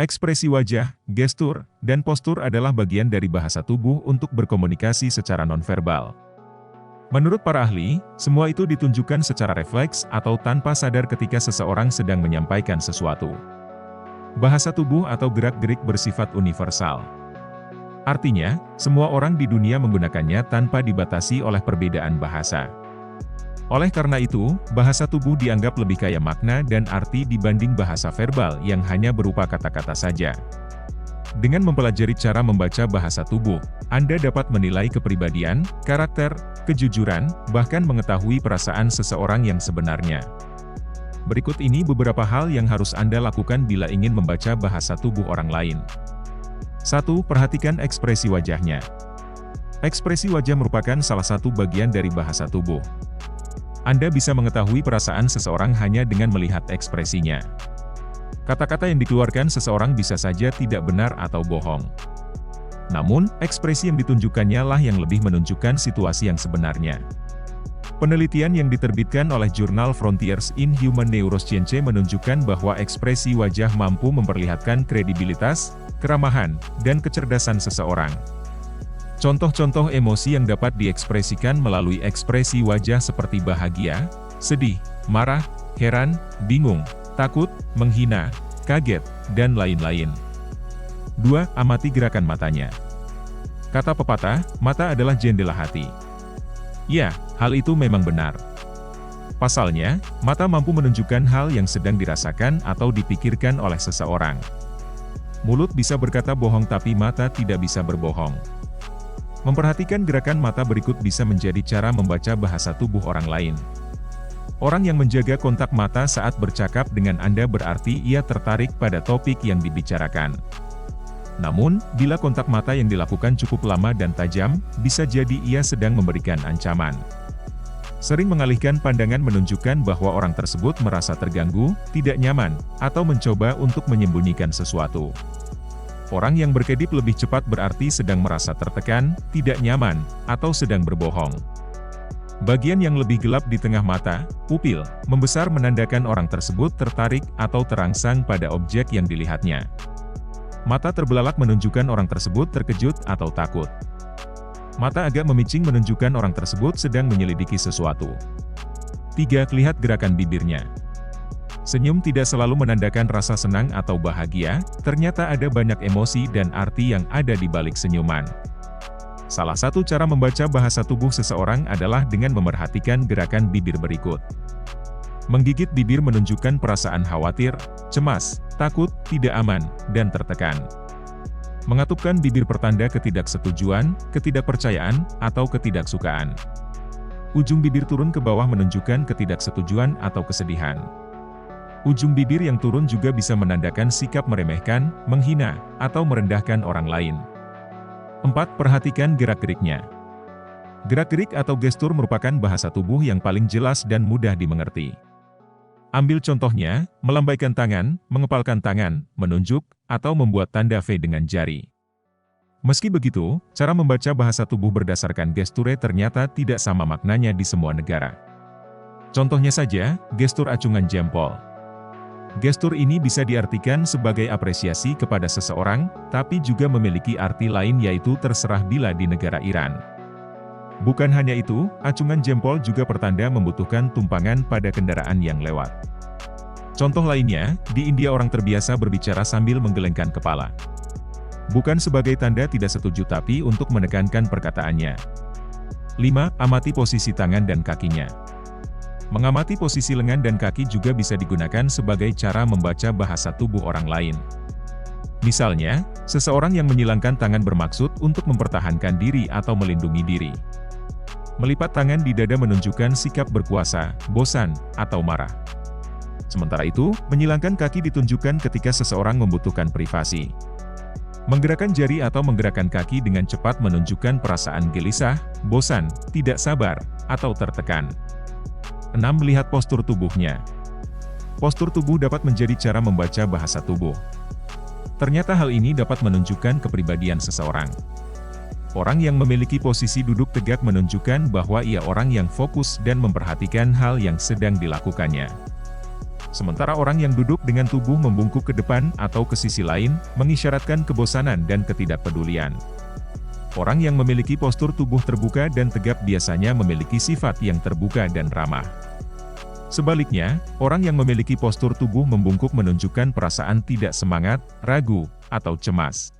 Ekspresi wajah, gestur, dan postur adalah bagian dari bahasa tubuh untuk berkomunikasi secara nonverbal. Menurut para ahli, semua itu ditunjukkan secara refleks atau tanpa sadar ketika seseorang sedang menyampaikan sesuatu. Bahasa tubuh atau gerak-gerik bersifat universal. Artinya, semua orang di dunia menggunakannya tanpa dibatasi oleh perbedaan bahasa. Oleh karena itu, bahasa tubuh dianggap lebih kaya makna dan arti dibanding bahasa verbal yang hanya berupa kata-kata saja. Dengan mempelajari cara membaca bahasa tubuh, Anda dapat menilai kepribadian, karakter, kejujuran, bahkan mengetahui perasaan seseorang yang sebenarnya. Berikut ini beberapa hal yang harus Anda lakukan bila ingin membaca bahasa tubuh orang lain. 1. Perhatikan ekspresi wajahnya. Ekspresi wajah merupakan salah satu bagian dari bahasa tubuh. Anda bisa mengetahui perasaan seseorang hanya dengan melihat ekspresinya. Kata-kata yang dikeluarkan seseorang bisa saja tidak benar atau bohong. Namun, ekspresi yang ditunjukkannya lah yang lebih menunjukkan situasi yang sebenarnya. Penelitian yang diterbitkan oleh jurnal Frontiers in Human Neuroscience menunjukkan bahwa ekspresi wajah mampu memperlihatkan kredibilitas, keramahan, dan kecerdasan seseorang. Contoh-contoh emosi yang dapat diekspresikan melalui ekspresi wajah seperti bahagia, sedih, marah, heran, bingung, takut, menghina, kaget, dan lain-lain. 2. Amati gerakan matanya. Kata pepatah, mata adalah jendela hati. Ya, hal itu memang benar. Pasalnya, mata mampu menunjukkan hal yang sedang dirasakan atau dipikirkan oleh seseorang. Mulut bisa berkata bohong tapi mata tidak bisa berbohong. Memperhatikan gerakan mata berikut bisa menjadi cara membaca bahasa tubuh orang lain. Orang yang menjaga kontak mata saat bercakap dengan Anda berarti ia tertarik pada topik yang dibicarakan. Namun, bila kontak mata yang dilakukan cukup lama dan tajam, bisa jadi ia sedang memberikan ancaman. Sering mengalihkan pandangan menunjukkan bahwa orang tersebut merasa terganggu, tidak nyaman, atau mencoba untuk menyembunyikan sesuatu. Orang yang berkedip lebih cepat berarti sedang merasa tertekan, tidak nyaman, atau sedang berbohong. Bagian yang lebih gelap di tengah mata, pupil, membesar menandakan orang tersebut tertarik atau terangsang pada objek yang dilihatnya. Mata terbelalak menunjukkan orang tersebut terkejut atau takut. Mata agak memicing menunjukkan orang tersebut sedang menyelidiki sesuatu. 3. Lihat gerakan bibirnya. Senyum tidak selalu menandakan rasa senang atau bahagia, ternyata ada banyak emosi dan arti yang ada di balik senyuman. Salah satu cara membaca bahasa tubuh seseorang adalah dengan memerhatikan gerakan bibir berikut. Menggigit bibir menunjukkan perasaan khawatir, cemas, takut, tidak aman, dan tertekan. Mengatupkan bibir pertanda ketidaksetujuan, ketidakpercayaan, atau ketidaksukaan. Ujung bibir turun ke bawah menunjukkan ketidaksetujuan atau kesedihan. Ujung bibir yang turun juga bisa menandakan sikap meremehkan, menghina, atau merendahkan orang lain. 4. Perhatikan gerak-geriknya. Gerak-gerik atau gestur merupakan bahasa tubuh yang paling jelas dan mudah dimengerti. Ambil contohnya, melambaikan tangan, mengepalkan tangan, menunjuk, atau membuat tanda V dengan jari. Meski begitu, cara membaca bahasa tubuh berdasarkan gesture ternyata tidak sama maknanya di semua negara. Contohnya saja, gestur acungan jempol. Gestur ini bisa diartikan sebagai apresiasi kepada seseorang, tapi juga memiliki arti lain yaitu terserah bila di negara Iran. Bukan hanya itu, acungan jempol juga pertanda membutuhkan tumpangan pada kendaraan yang lewat. Contoh lainnya, di India orang terbiasa berbicara sambil menggelengkan kepala. Bukan sebagai tanda tidak setuju tapi untuk menekankan perkataannya. 5. Amati posisi tangan dan kakinya. Mengamati posisi lengan dan kaki juga bisa digunakan sebagai cara membaca bahasa tubuh orang lain. Misalnya, seseorang yang menyilangkan tangan bermaksud untuk mempertahankan diri atau melindungi diri. Melipat tangan di dada menunjukkan sikap berkuasa, bosan, atau marah. Sementara itu, menyilangkan kaki ditunjukkan ketika seseorang membutuhkan privasi. Menggerakkan jari atau menggerakkan kaki dengan cepat menunjukkan perasaan gelisah, bosan, tidak sabar, atau tertekan. 6. Melihat postur tubuhnya. Postur tubuh dapat menjadi cara membaca bahasa tubuh. Ternyata hal ini dapat menunjukkan kepribadian seseorang. Orang yang memiliki posisi duduk tegak menunjukkan bahwa ia orang yang fokus dan memperhatikan hal yang sedang dilakukannya. Sementara orang yang duduk dengan tubuh membungkuk ke depan atau ke sisi lain, mengisyaratkan kebosanan dan ketidakpedulian. Orang yang memiliki postur tubuh terbuka dan tegap biasanya memiliki sifat yang terbuka dan ramah. Sebaliknya, orang yang memiliki postur tubuh membungkuk menunjukkan perasaan tidak semangat, ragu, atau cemas.